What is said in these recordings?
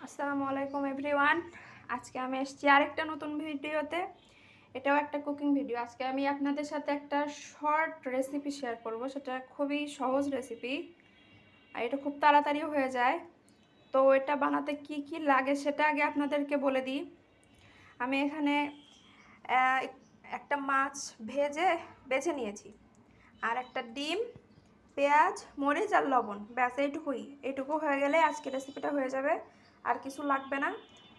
আসসালামু আলাইকুম এভরিওয়ান। আজকে আমি এসেছি আরেকটা নতুন ভিডিওতে। এটাও একটা কুকিং ভিডিও। আজকে আমি আপনাদের সাথে একটা শর্ট রেসিপি শেয়ার করব। সেটা খুবই সহজ রেসিপি আর এটা খুব তাড়াতাড়িও হয়ে যায়। তো এটা বানাতে কি কি লাগে সেটা আগে আপনাদেরকে বলে দিই। আমি এখানে একটা মাছ বেছে নিয়েছি, আর একটা ডিম, পেঁয়াজ, মরিচ আর লবণ, ব্যাস এইটুকু হয়ে গেলে আজকে রেসিপিটা হয়ে যাবে, আর কিছু লাগবে না।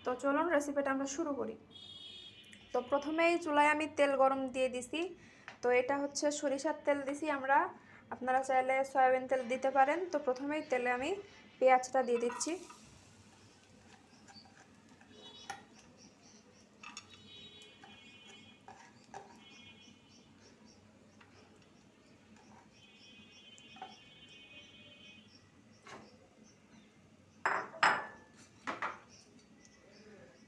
তো চলুন রেসিপিটা আমরা শুরু করি। তো প্রথমেই চুলায় আমি তেল গরম দিয়ে দিছি। তো এটা হচ্ছে সরিষার তেল দিছি আমরা, আপনারা চাইলে সয়াবিন তেল দিতে পারেন। তো প্রথমেই তেলে আমি পেঁয়াজটা দিয়ে দিচ্ছি।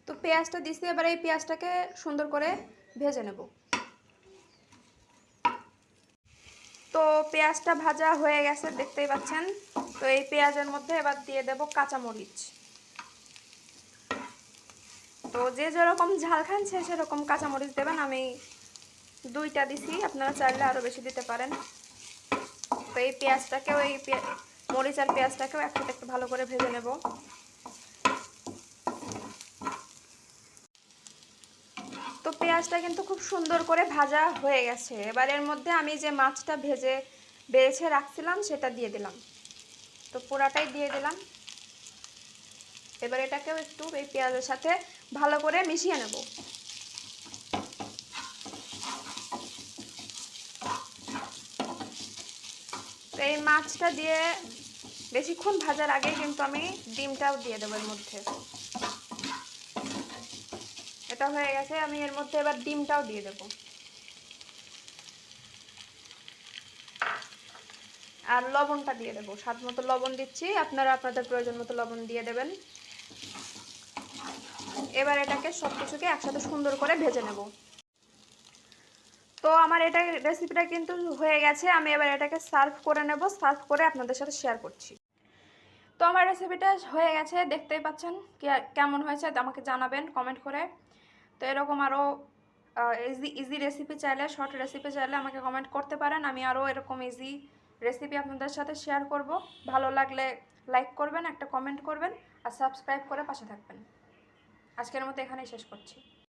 তো পেঁয়াজটা দিছি, এবার এই পেঁয়াজটাকে সুন্দর করে ভেজে নেব। তো পেঁয়াজটা ভাজা হয়ে গেছে, দেখতেই পাচ্ছেন। তো এই পেঁয়াজের মধ্যে এবার দিয়ে দেব কাঁচামরিচ। তো যে যেরকম ঝাল খান সে সেরকম কাঁচামরিচ দেবেন। আমি 2টা দিছি, আপনারা চাইলে আরও বেশি দিতে পারেন। তো এই পেঁয়াজটাকেও মরিচ আর পেঁয়াজটাকেও একসাথে একটু ভালো করে ভেজে নেব। তো পেঁয়াজটা কিন্তু খুব সুন্দর করে ভাজা হয়ে গেছে। এবার এর মধ্যে আমি যে মাছটা বেছে রাখছিলাম সেটা দিয়ে দিলাম। তো পুরাটাই দিয়ে দিলাম। এবার এটাকেও একটু এই পেঁয়াজের সাথে ভালো করে মিশিয়ে নেব। তো এই মাছটা দিয়ে বেশিক্ষণ ভাজার আগে কিন্তু আমি ডিমটাও দিয়ে দেবো এর মধ্যে। এটা হয়ে গেছে, আমি এর মধ্যে এবার ডিমটাও দিয়ে দেবো। আর লবণটা দিয়ে দেবো, স্বাদ মতো লবণ দিচ্ছি, আপনারা আপনাদের প্রয়োজন মতো লবণ দিয়ে দেবেন। এবার এটাকে সব কিছুকে একসাথে সুন্দর করে ভেজে নেব। তো আমার রেসিপিটা কিন্তু হয়ে গেছে। আমি এবার এটাকে সার্ভ করে নেব, সার্ভ করে আপনাদের সাথে শেয়ার করছি। তো আমার রেসিপিটা হয়ে গেছে, দেখতেই পাচ্ছেন। কেমন হয়েছে আমাকে জানাবেন কমেন্ট করে। তো এরকম আরও ইজি রেসিপি চাইলে, শর্ট রেসিপি চাইলে আমাকে কমেন্ট করতে পারেন। আমি আরও এরকম ইজি রেসিপি আপনাদের সাথে শেয়ার করব। ভালো লাগলে লাইক করবেন, একটা কমেন্ট করবেন, আর সাবস্ক্রাইব করে পাশে থাকবেন। আজকের মতো এখানেই শেষ করছি।